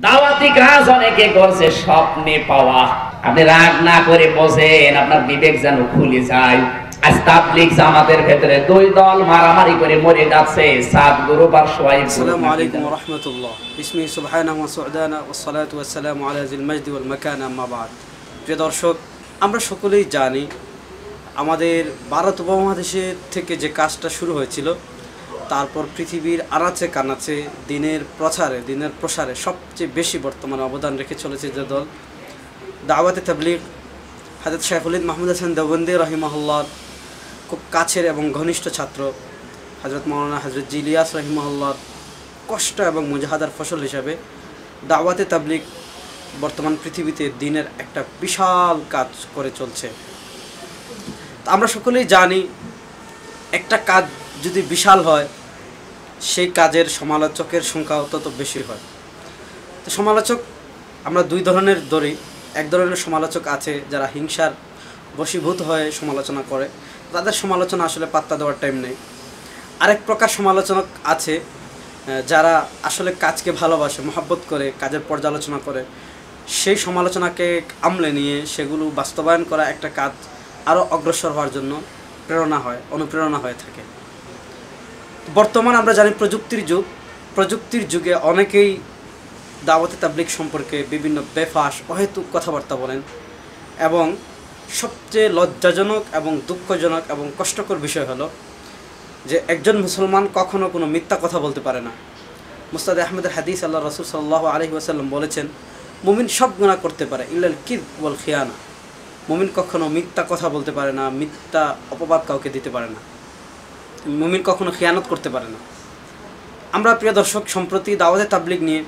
দাওয়াতি কাজ অনেকে করছে স্বপ্নে পাওয়া। আপনি রাগ না করে বসেন, আপনার বিবেক যেন খুলে যায়। আজ তাবলীগ জামাতের ভেতরে দুই দল মারামারি করে মরে যাচ্ছে, সাত গ্রুপ আর সোয়াইব। আসসালামু আলাইকুম ওয়া রাহমাতুল্লাহ। বিসমি সুবহানাহু ওয়া সু'দানা ওয়াস সালাতু ওয়াস সালামু আলা জিল মাজদি ওয়াল মাকান, আম্মা বাদ। প্রিয় দর্শক, আমরা সকলেই জানি আমাদের ভারত উপমহাদেশের থেকে যে কাজটা শুরু হয়েছিল, তারপর পৃথিবীর আনাচে কানাচে দিনের প্রসারে সবচেয়ে বেশি বর্তমানে অবদান রেখে চলেছে যে দল, দাওয়াতে তাবলীগ। হযরত শাইখুল হিন্দ মাহমুদ হাসান দেওবন্দি রাহিমাহুল্লাহর খুব কাছের এবং ঘনিষ্ঠ ছাত্র হযরত মাওলানা হযরত জি ইলিয়াস রাহিমাহুল্লাহর কষ্ট এবং মুজাহাদার ফসল হিসাবে দাওয়াতে তাবলীগ বর্তমান পৃথিবীতে দিনের একটা বিশাল কাজ করে চলছে। আমরা সকলেই জানি একটা কাজ যদি বিশাল হয়, সেই কাজের সমালোচকের সংখ্যাও তত বেশি হয়। তো সমালোচক আমরা দুই ধরনের ধরি। এক ধরনের সমালোচক আছে যারা হিংসার বশীভূত হয়ে সমালোচনা করে, তাদের সমালোচনা আসলে পাত্তা দেওয়ার টাইম নেই। আরেক প্রকার সমালোচক আছে যারা আসলে কাজকে ভালোবাসে, মহব্বত করে, কাজের পর্যালোচনা করে, সেই সমালোচনাকে আমলে নিয়ে সেগুলো বাস্তবায়ন করা একটা কাজ আরও অগ্রসর হওয়ার জন্য অনুপ্রেরণা হয়ে থাকে। বর্তমান আমরা জানি প্রযুক্তির যুগে অনেকেই দাওয়াতে তাবলীগ সম্পর্কে বিভিন্ন বেফাস অহেতুক কথাবার্তা বলেন, এবং সবচেয়ে লজ্জাজনক এবং দুঃখজনক এবং কষ্টকর বিষয় হলো যে একজন মুসলমান কখনো কোনো মিথ্যা কথা বলতে পারে না। মুস্তাদ আহমদের হাদিস, আল্লাহ রাসূল সাল্লাল্লাহু আলাইহি ওয়াসাল্লাম বলেছেন, মুমিন সব গুনাহ করতে পারে ইল্লাল কিযব ওয়াল খিয়ানা। মুমিন কখনো মিথ্যা কথা বলতে পারে না, মিথ্যা অপবাদ কাউকে দিতে পারে না, মুমিন কখনো খিয়ানত করতে পারে না। আমরা প্রিয় দর্শক, সম্প্রতি দাওয়াতে তাবলীগ নিয়ে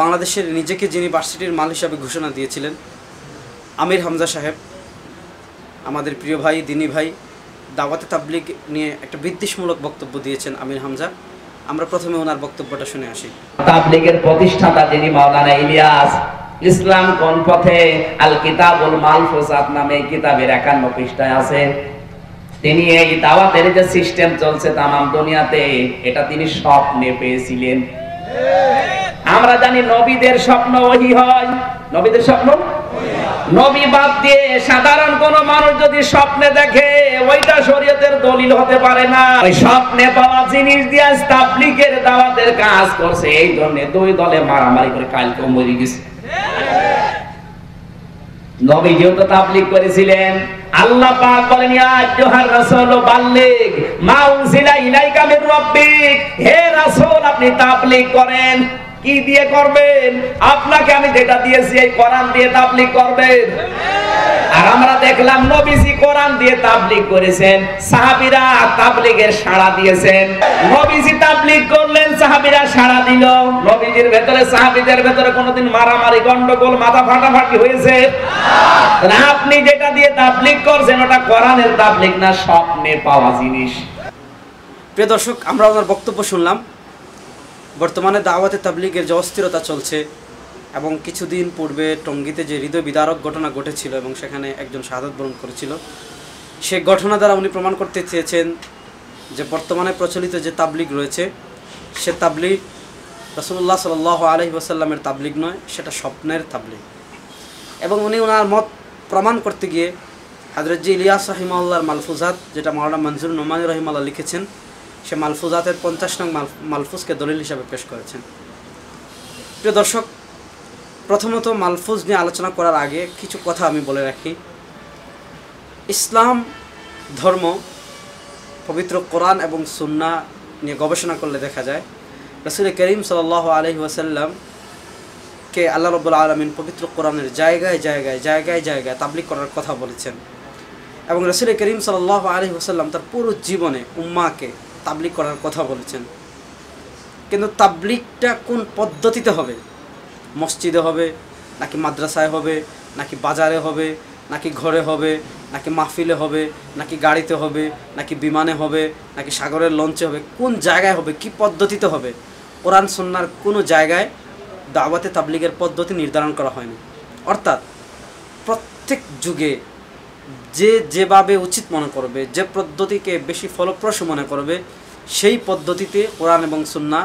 বাংলাদেশের নিজেকে যিনি ভার্সিটির মাল হিসাবে ঘোষণা দিয়েছিলেন, আমির হামজা সাহেব, আমাদের প্রিয় ভাই, দিনী ভাই, দাওয়াতে তাবলীগ নিয়ে একটা বিদ্বেষমূলক বক্তব্য দিয়েছেন আমির হামজা। আমরা প্রথমে ওনার বক্তব্যটা শুনে আসি। তাবলীগের প্রতিষ্ঠাতা যিনি মাওলানা ইলিয়াস, ইসলাম কোন পথে, আল কিতাবুল মালফুজাত নামে কিতাবের 51 পৃষ্ঠায় আছে। তিনি এই দাওয়াতের যে সিস্টেম চলছে তামাম দুনিয়াতে, এটা তিনি স্বপ্নে পেয়েছিলেন। আমরা জানি নবীদের স্বপ্ন ওহী হয়, নবীদের স্বপ্ন নবী বাদ দিয়ে সাধারণ কোন মানুষ যদি স্বপ্নে দেখে, ওইটা শরীয়তের দলিল হতে পারে না। ওই স্বপ্নে পাওয়া জিনিস দিয়ে তাবলীগের দাওয়াতের কাজ করছে, এই জন্য দুই দলে মারামারি করে কালকে মরে গেছে। নবী যেহেতু তাবলীগ করেছিলেন, আল্লাহ পাক বলেন, ইয়া আইয়ুহার রাসূল বাল্লিগ মা উনজিলা ইলাইকা মির রাব্বিক। হে রাসূল, আপনি তাবলীগ করেন। কি দিয়ে করবেন? আপনাকে আমি যেটা দিয়েছি এই কোরআন দিয়ে তাবলীগ করবেন। আর আমরা দেখলাম নবীজি কোরআন দিয়ে তাবলীগ করেছেন, সাহাবীরা তাবলীগের সাড়া দিয়েছেন। নবীজি তাবলীগ করলেন, সাহাবীরা সাড়া দিল। নবীজির ভেতরে, সাহাবীদের ভেতরে কোনোদিন মারামারি, গন্ডগোল, মাথা ফাটাফাটি হয়েছে? না। আপনি যেটা দিয়ে তাবলীগ করছেন ওটা কোরআনের তাবলীগ না, স্বপ্নে পাওয়া জিনিস। প্রিয় দর্শক, আমরা ওনার বক্তব্য শুনলাম। বর্তমানে দাওয়াতে তাবলীগের যে অস্থিরতা চলছে, এবং কিছুদিন পূর্বে টঙ্গীতে যে হৃদয় বিদারক ঘটনা ঘটেছিল এবং সেখানে একজন শাহাদাত বরণ করেছিল, সেই ঘটনা দ্বারা উনি প্রমাণ করতে চেয়েছেন যে বর্তমানে প্রচলিত যে তাবলীগ রয়েছে, সে তাবলীগ রাসূলুল্লাহ সাল্লাল্লাহু আলাইহি ওয়াসাল্লামের তাবলীগ নয়, সেটা স্বপ্নের তাবলীগ। এবং উনি ওনার মত প্রমাণ করতে গিয়ে হযরত জি ইলিয়াস রাহিমাহুল্লাহর মালফুজাত, যেটা মাওলানা মনজুর নোমানী রাহিমাহুল্লাহ লিখেছেন, সে মালফুজাতের 50 নং মালফুজকে দলিল হিসাবে পেশ করেছেন। প্রিয় দর্শক, প্রথমত মালফুজ নিয়ে আলোচনা করার আগে কিছু কথা আমি বলে রাখি। ইসলাম ধর্ম, পবিত্র কোরআন এবং সুন্নাহ নিয়ে গবেষণা করলে দেখা যায় রাসূল করিম সাল্লাল্লাহু আলাইহি ওয়াসাল্লামকে আল্লাহ রাব্বুল আলামিন পবিত্র কোরআনের জায়গায় জায়গায় তাবলীগ করার কথা বলেছেন, এবং রাসূল করিম সাল্লাল্লাহু আলাইহি ওয়াসাল্লাম তার পুরো জীবনে উম্মাহকে তাবলীগ করার কথা বলেছেন। কিন্তু তাবলীগটা কোন পদ্ধতিতে হবে? মসজিদে হবে, নাকি মাদ্রাসায় হবে, নাকি বাজারে হবে, নাকি ঘরে হবে, নাকি মাহফিলে হবে, নাকি গাড়িতে হবে, নাকি বিমানে হবে, নাকি সাগরের লঞ্চে হবে? কোন জায়গায় হবে, কি পদ্ধতিতে হবে? কোরআন সুন্নাহর কোনো জায়গায় দাওয়াতে তাবলীগের পদ্ধতি নির্ধারণ করা হয়নি। অর্থাৎ প্রত্যেক যুগে যে যেভাবে উচিত মনে করবে, যে পদ্ধতিকে বেশি ফলপ্রসূ মনে করবে, সেই পদ্ধতিতে কোরআন এবং সুন্নাহ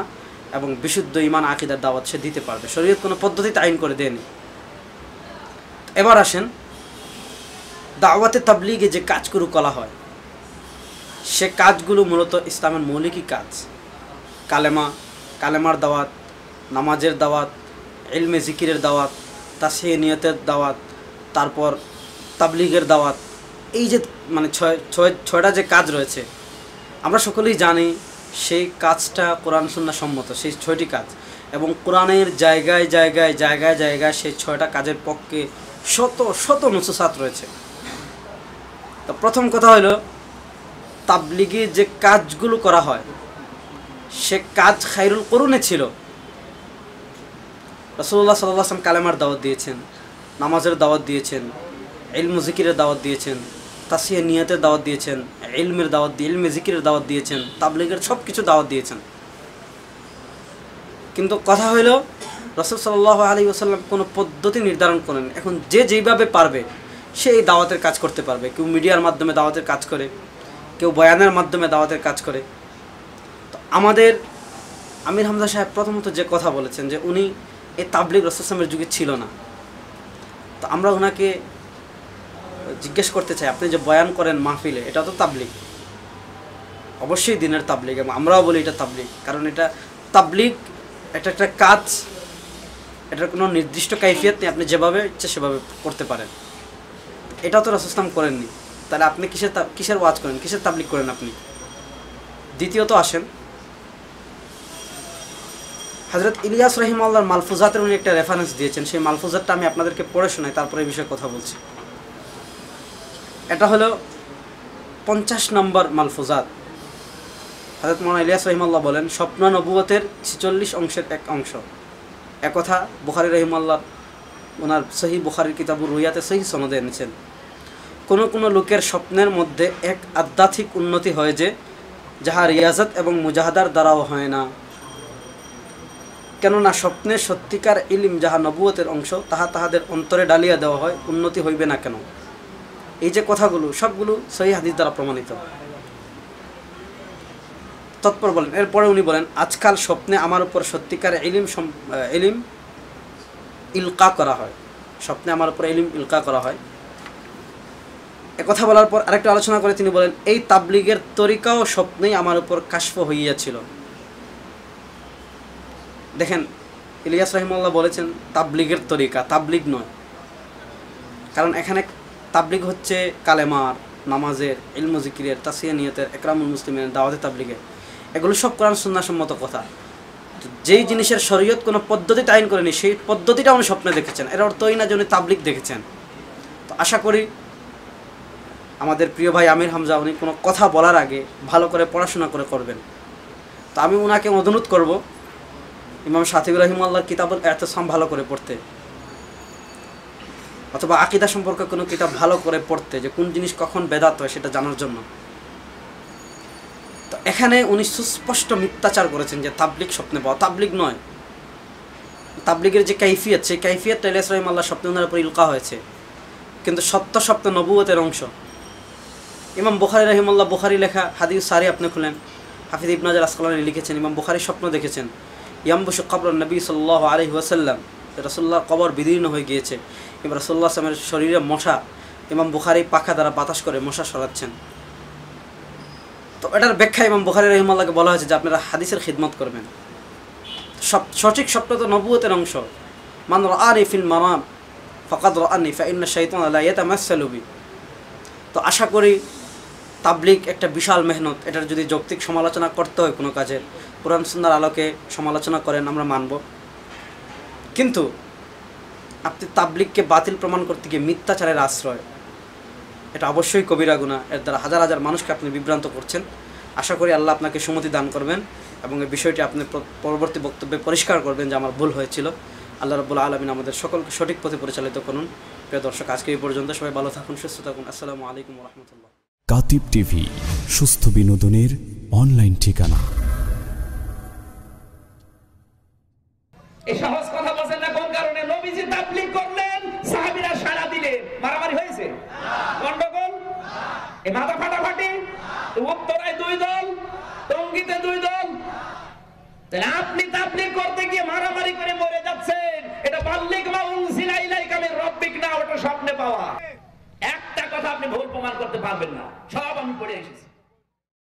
এবং বিশুদ্ধ ঈমান আকীদার দাওয়াত সে দিতে পারবে। শরীয়ত কোনো পদ্ধতিতে আইন করে দেয়নি। এবার আসেন দাওয়াতে তাবলীগে যে কাজগুলো করা হয় সে কাজগুলো মূলত ইসলামের মৌলিকই কাজ। কালেমার দাওয়াত, নামাজের দাওয়াত, ইলমে জিকিরের দাওয়াত, তাসহিহ নিয়তের দাওয়াত, তারপর তাবলীগের দাওয়াত, এই যে মানে ছয়টা যে কাজ রয়েছে আমরা সকলেই জানি সেই কাজটা কোরআন সুন্নাহ সম্মত, সেই 6টি কাজ। এবং কোরআনের জায়গায় জায়গায় জায়গায় জায়গায় সেই 6টা কাজের পক্ষে শত শত নুসুসাত রয়েছে। তো প্রথম কথা হলো তাবলীগে যে কাজগুলো করা হয় সে কাজ খায়রুল কুরুনে ছিল। রাসূলুল্লাহ সাল্লাল্লাহু আলাইহি ওয়াসাল্লাম কালেমার দাওয়াত দিয়েছেন, নামাজের দাওয়াত দিয়েছেন, ইলমু জিকিরের দাওয়াত দিয়েছেন, তাসহিহ নিয়তের দাওয়াত দিয়েছেন, ইলমের দাওয়াত দিয়ে ইলমে জিকিরের দাওয়াত দিয়েছেন, তাবলীগের সব কিছু দাওয়াত দিয়েছেন। কিন্তু কথা হলো রাসূল সাল্লাল্লাহু আলাইহি ওয়াসাল্লাম কোনো পদ্ধতি নির্ধারণ করেন। এখন যে যেইভাবে পারবে সে এই দাওয়াতের কাজ করতে পারবে। কেউ মিডিয়ার মাধ্যমে দাওয়াতের কাজ করে, কেউ বয়ানের মাধ্যমে দাওয়াতের কাজ করে। তো আমাদের আমির হামজা সাহেব প্রথমত যে কথা বলেছেন যে উনি এই তাবলীগ রাসূল সাল্লাল্লাহু আলাইহি ওয়াসাল্লামের যুগে ছিল না। তো আমরা ওনাকে জিজ্ঞেস করতে চাই, আপনি যে বয়ান করেন মাহফিলে, এটা তো তাবলীগ, অবশ্যই দিনের তাবলীগ, এবং আমরাও বলি এটা তাবলীগ। কারণ এটা তাবলীগ একটা কাজ, এটার কোনো নির্দিষ্ট কাইফিয়ত নেই, আপনি যেভাবে ইচ্ছে সেভাবে করতে পারেন। এটা তো রাসূল সাল্লাল্লাহু আলাইহি ওয়াসাল্লাম করেননি, তাহলে আপনি কিসের ওয়াজ করেন, কিসের তাবলীগ করেন আপনি? দ্বিতীয়ত আসেন হযরত ইলিয়াস রাহিমাহুল্লাহর মালফুজাতের উনি একটা রেফারেন্স দিয়েছেন, সেই মালফুজাতটা আমি আপনাদেরকে পড়ে শোনাই, তারপরে এই বিষয়ে কথা বলছি। এটা হলো 50 নম্বর মালফুজাত। হযরত মাওলানা ইলিয়াস রাহিমাহুল্লাহ বলেন, স্বপ্ন নবুয়তের 46 অংশের এক অংশ। একথা বুখারী রাহিমাহুল্লাহ ওনার সহিহ বুখারীর কিতাবুর রুয়াতে সহিহ সনদে এনেছেন। কোনো লোকের স্বপ্নের মধ্যে এক আধ্যাত্মিক উন্নতি হয় যে যাহা রিয়াজত এবং মুজাহাদার দ্বারাও হয় না। কেননা স্বপ্নে সত্যিকার ইলম যাহা নবুয়তের অংশ তাহা তাহাদের অন্তরে ডালিয়া দেওয়া হয়, উন্নতি হইবে না কেন? এই যে কথাগুলো সবগুলো সহিহ হাদিস দ্বারা প্রমাণিত। তৎপর বলেন, এরপরে উনি বলেন, আজকাল স্বপ্নে আমার উপর সত্যিকার ইলম ইলকা করা হয়, স্বপ্নে আমার উপর ইলম ইলকা করা হয়। একথা বলার পর আরেকটা আলোচনা করে তিনি বলেন, এই তাবলীগের তরিকাও স্বপ্নেই আমার উপর কাশফ হইয়াছিল। দেখেন ইলিয়াস রাহিমাহুল্লাহ বলেছেন তাবলীগের তরিকা, তাবলীগ নয়। কারণ এখানে তাবলীগ হচ্ছে কালেমার, নামাজের, ইলমু জিকিরের, তাসহিহ নিয়তের, ইকরামুল মুসলিমের, দাওয়াতে তাবলীগের, এগুলো সব কোরআন সুন্নাহ সম্মত কথা। যেই জিনিসের শরীয়ত কোনো পদ্ধতিতে আইন করেনি সেই পদ্ধতিটা উনি স্বপ্নে দেখেছেন, এর অর্থই না যে উনি তাবলীগ দেখেছেন। তো আশা করি আমাদের প্রিয় ভাই আমির হামজা উনি কোনো কথা বলার আগে ভালো করে পড়াশোনা করে করবেন। তো আমি ওনাকে অনুরোধ করব ইমাম শাতিবী রাহিমাহুল্লাহর কিতাবুল ইতিসাম ভালো করে পড়তে, অথবা আকীদা সম্পর্কে কোনো কিতাব ভালো করে পড়তে, যে কোন জিনিস কখন বেদাত হয় সেটা জানার জন্য। তো এখানে উনি সুস্পষ্ট মিথ্যাচার করেছেন যে তাবলীগ স্বপ্নে পাওয়া, তাবলীগ নয়। তাবলীগের যে কাইফিয়ত, সেই কাইফিয়তটা ইলিয়াস রাহিমাহুল্লাহ স্বপ্নে ওনার উপর ইলকা হয়েছে, কিন্তু সত্য স্বপ্ন নবুয়তের অংশ। ইমাম বুখারী রাহিমাহুল্লাহ বুখারী লেখা হাদিস সারি আপনি খুলেন, হাফিজ ইবনে হাজার আসকালানী লিখেছেন, ইমাম বুখারী স্বপ্ন দেখেছেন ইয়ামবুশু কবরুন নবী সাল্লাল্লাহু আলাইহি ওয়াসাল্লাম, রাসূলুল্লাহর কবর বিদীর্ণ হয়ে গিয়েছে এবং রাসূলুল্লাহ সাল্লাল্লাহু আলাইহি ওয়াসাল্লামের শরীরে মশা, ইমাম বুখারী পাখা দ্বারা বাতাস করে মশা সরাচ্ছেন। তো এটার ব্যাখ্যা ইমাম বুখারী রাহিমাহুল্লাহকে বলা হয়েছে যে আপনারা হাদিসের খিদমত করবেন। সঠিক স্বপ্ন তো নবুয়তের অংশ। মান রাআনি ফিল মানাম ফাকাদ রাআনি ফাইন্না শাইতানা লা ইয়াতামাসসালু বি। তো আশা করি তাবলীগ একটা বিশাল মেহনত, এটার যদি যৌক্তিক সমালোচনা করতে হয় কোনো কাজের, কোরআন সুন্নাহর আলোকে সমালোচনা করেন আমরা মানব। কিন্তু আপনি তাবলীগকে বাতিল প্রমাণ করতে গিয়ে মিথ্যাচারের আশ্রয়, এটা অবশ্যই কবিরা গুনাহ। এর দ্বারা হাজার হাজার মানুষকে আপনি বিভ্রান্ত করছেন। আশা করি আল্লাহ আপনাকে সুমতি দান করবেন এবং এই বিষয়টি আপনি পরবর্তী বক্তব্যে পরিষ্কার করবেন যে আমার ভুল হয়েছিল। আল্লাহ রাব্বুল আলামিন আমাদের সকলকে সঠিক পথে পরিচালিত করুন। প্রিয় দর্শক, আজকে এই পর্যন্ত। সবাই ভালো থাকুন, সুস্থ থাকুন। আসসালামু আলাইকুম ওয়া রাহমাতুল্লাহ। কাতিব টিভি, সুস্থ বিনোদনের অনলাইন ঠিকানা। এই সহজ কথা বলছেন না কোন কারণে? নবীজি তাবলীগ করলেন, সাহাবীরা সাড়া দিলেন, মারামারি হয়েছে, গন্ডগোল, এই মাথা ফাটাফাটি, উত্তরায় 2 দল, টঙ্গীতে 2 দল, তাহলে আপনি তাবলীগ করতে গিয়ে মারামারি করে মরে যাচ্ছেন, এটা বাল্লিগ মা উনজিলা ইলাইকা মির রাব্বিক না, ওটা স্বপ্নে পাওয়া। একটা কথা আপনি ভুল প্রমাণ করতে পারবেন না, সব আমি পড়ে এসেছি।